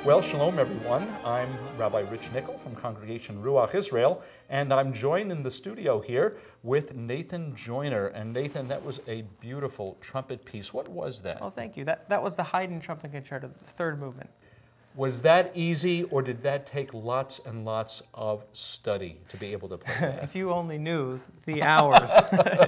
Well, shalom everyone. I'm Rabbi Rich Nichol from Congregation Ruach Israel, and I'm joined in the studio here with Nathan Joyner. And Nathan, that was a beautiful trumpet piece. What was that? Oh, thank you. That was the Haydn Trumpet Concerto, the third movement. Was that easy, or did that take lots and lots of study to be able to play that? If you only knew the hours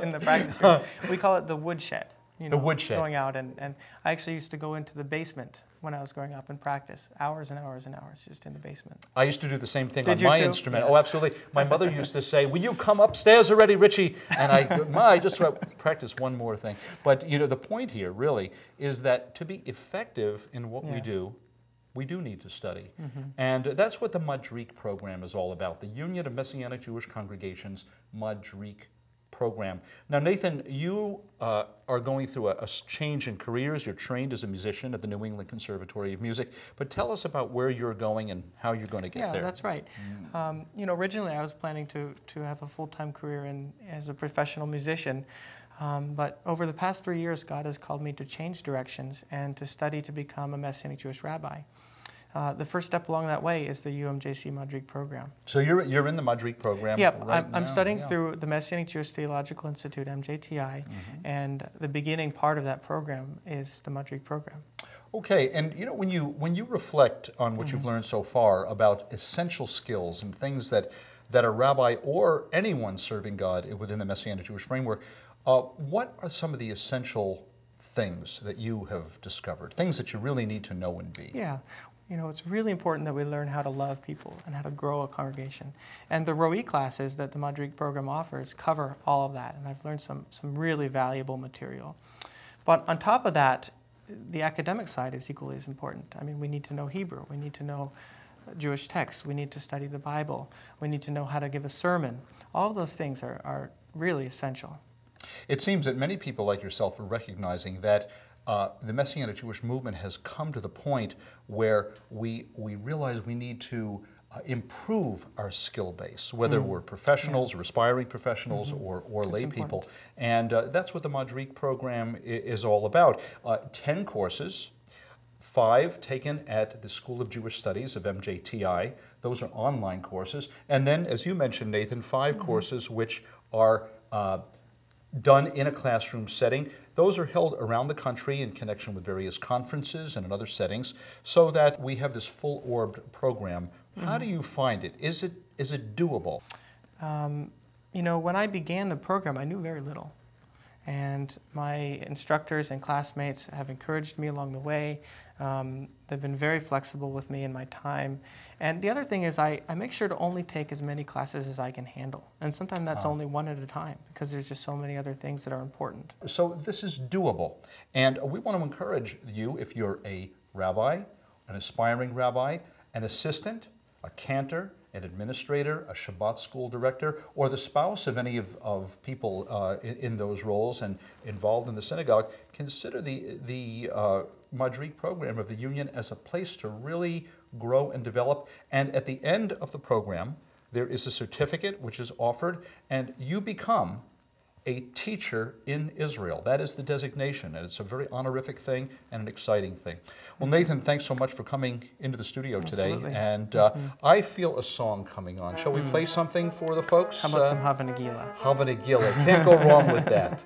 in the practice room. We call it the woodshed. You know, the woodshed. Going out, and I actually used to go into the basement when I was growing up and practice, hours and hours and hours just in the basement. I used to do the same thing Did on you my too? instrument. Yeah. Oh, absolutely. My mother used to say, "Will you come upstairs already, Richie?" And I just practice one more thing. But you know, the point here really is that to be effective in what we do need to study. And that's what the Madrikh program is all about, the Union of Messianic Jewish Congregations Madrikh program. Now, Nathan, you are going through a change in careers. You're trained as a musician at the New England Conservatory of Music, but tell us about where you're going and how you're going to get there. Yeah, that's right. You know, originally I was planning to have a full-time career as a professional musician, but over the past 3 years, God has called me to change directions and to study to become a Messianic Jewish rabbi. The first step along that way is the UMJC Madrikh program. So you're in the Madrikh program. Yep, right I'm now. studying through the Messianic Jewish Theological Institute, MJTI, and the beginning part of that program is the Madrikh program. Okay, and you know, when you reflect on what you've learned so far about essential skills and things that a rabbi or anyone serving God within the Messianic Jewish framework, what are some of the essential things that you have discovered, things that you really need to know and be? Yeah. You know, it's really important that we learn how to love people and how to grow a congregation. And the Roe classes that the Madrikh program offers cover all of that, and I've learned some really valuable material. But on top of that, the academic side is equally as important. I mean, we need to know Hebrew, we need to know Jewish texts, we need to study the Bible, we need to know how to give a sermon. All of those things are really essential. It seems that many people like yourself are recognizing that the Messianic Jewish movement has come to the point where we realize we need to improve our skill base, whether we're professionals or aspiring professionals or lay people. And that's what the Madrikh program is all about. 10 courses, 5 taken at the School of Jewish Studies of MJTI. Those are online courses. And then, as you mentioned, Nathan, 5 courses which are done in a classroom setting. Those are held around the country in connection with various conferences and in other settings, so that we have this full-orbed program. How do you find it? Is it doable? You know, when I began the program, I knew very little. And my instructors and classmates have encouraged me along the way. They've been very flexible with me in my time. And the other thing is I make sure to only take as many classes as I can handle. And sometimes that's only one at a time, because there's just so many other things that are important. So this is doable. And we want to encourage you, if you're a rabbi, an aspiring rabbi, an assistant, a cantor, an administrator, a Shabbat school director, or the spouse of any of people in those roles and involved in the synagogue, consider the Madrikh program of the Union as a place to really grow and develop. And at the end of the program, there is a certificate which is offered, and you become a teacher in Israel. That is the designation, and it's a very honorific thing and an exciting thing. Well, Nathan, thanks so much for coming into the studio today. And I feel a song coming on. Shall we play something for the folks? How about some Hava Nagila? Hava Nagila. Can't go wrong with that.